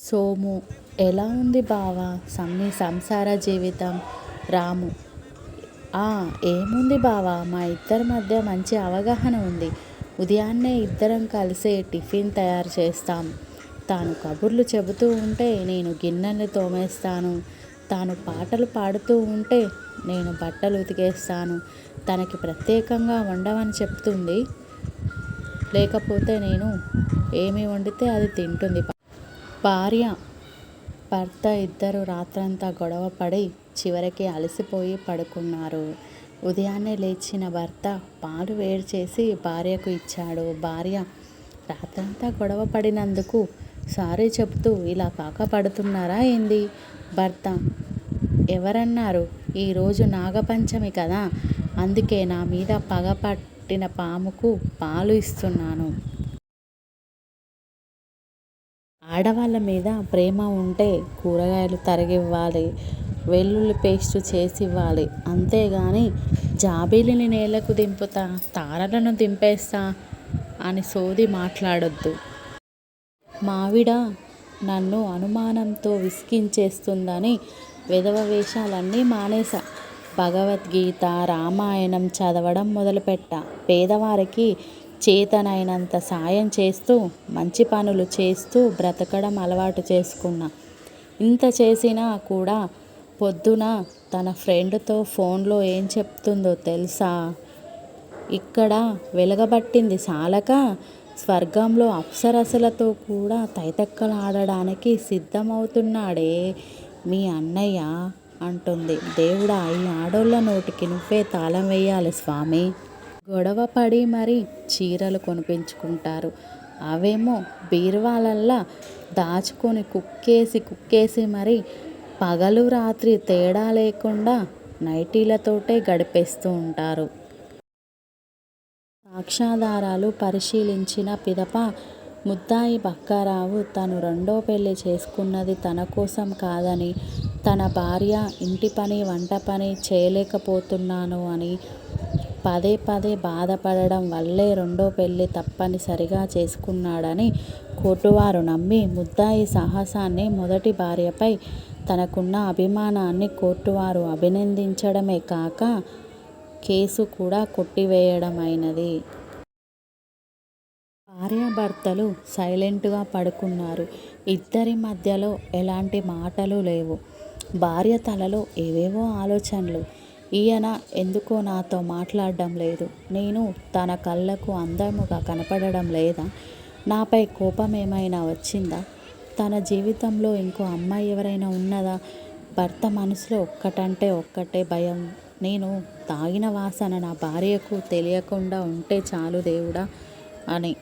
సోము: ఎలా ఉంది బావా మీ సంసార జీవితం? రాము: ఏముంది బావా, మా ఇద్దరి మధ్య మంచి అవగాహన ఉంది. ఉదయాన్నే ఇద్దరం కలిసి టిఫిన్ తయారు చేస్తాం. తాను కబుర్లు చెబుతూ ఉంటే నేను గిన్నెలు తోమేస్తాను. తాను పాటలు పాడుతూ ఉంటే నేను బట్టలు ఉతికేస్తాను. తనకి ప్రత్యేకంగా వండమని చెప్తుంది, లేకపోతే నేను ఏమి వండితే అది తింటుంది. భార్య భర్త ఇద్దరు రాత్రంతా గొడవపడి చివరికి అలసిపోయి పడుకున్నారు. ఉదయాన్నే లేచిన భర్త పాలు వేడి చేసి భార్యకు ఇచ్చాడు. భార్య: రాత్రంతా గొడవ పడినందుకు సారీ చెబుతూ ఇలా కాకపడుతున్నారా ఏంది? భర్త: ఎవరన్నారు? ఈరోజు నాగపంచమి కదా, అందుకే నా మీద పగ పట్టిన పాముకు పాలు ఇస్తున్నాను. ఆడవాళ్ళ మీద ప్రేమ ఉంటే కూరగాయలు తరిగివ్వాలి, వెల్లుల్లి పేస్టు చేసివ్వాలి. అంతేగాని జాబిలిని నేలకు దింపుతా, తారలను దింపేస్తా అని సోది మాట్లాడొద్దు. మావిడ నన్ను అనుమానంతో విసిగించేస్తుందని వెధవ వేషాలన్నీ మానేశా. భగవద్గీత, రామాయణం చదవడం మొదలుపెట్టా. పేదవారికి చేతనైనంత సాయం చేస్తూ, మంచి పనులు చేస్తూ బ్రతకడం అలవాటు చేసుకున్నా. ఇంత చేసినా కూడా పొద్దున తన ఫ్రెండ్తో ఫోన్లో ఏం చెప్తుందో తెలుసా? ఇక్కడ వెలగబట్టింది సాలక స్వర్గంలో అప్సరసలతో కూడా తైతక్కలాడడానికి సిద్ధమవుతున్నాడే మీ అన్నయ్య అంటుంది. దేవుడా, ఈ ఆడోళ్ళ నోటికి నువ్వే తాళం వేయాలి స్వామి. గొడవపడి మరీ చీరలు కొనిపించుకుంటారు. అవేమో బీరువాలల్లా దాచుకొని కుక్కేసి మరీ పగలు రాత్రి తేడా లేకుండా నైటీలతోటే గడిపేస్తూ ఉంటారు. సాక్ష్యాధారాలు పరిశీలించిన పిదప ముద్దాయి బక్కారావు తను రెండో పెళ్లి చేసుకున్నది తన కోసం కాదని, తన భార్య ఇంటి పని వంట పని చేయలేకపోతున్నాను అని పదే పదే బాధపడడం వల్లే రెండో పెళ్లి తప్పనిసరిగా చేసుకున్నాడని కోర్టువారు నమ్మి ముద్దాయి సాహసాన్ని, మొదటి భార్యపై తనకున్న అభిమానాన్ని కోర్టువారు అభినందించడమే కాక కేసు కూడా కొట్టివేయడమైనది. భార్యాభర్తలు సైలెంటుగా పడుకున్నారు. ఇద్దరి మధ్యలో ఎలాంటి మాటలు లేవు. భార్య తలలో ఏవేవో ఆలోచనలు. ఈయన ఎందుకో నాతో మాట్లాడడం లేదు. నేను తన కళ్ళకు అందముగా కనపడడం లేదా? నాపై కోపం ఏమైనా వచ్చిందా? తన జీవితంలో ఇంకో అమ్మాయి ఎవరైనా ఉన్నదా? భర్త మనసులో ఒక్కటంటే ఒక్కటే భయం. నేను తాగిన వాసన నా భార్యకు తెలియకుండా ఉంటే చాలు దేవుడా అని.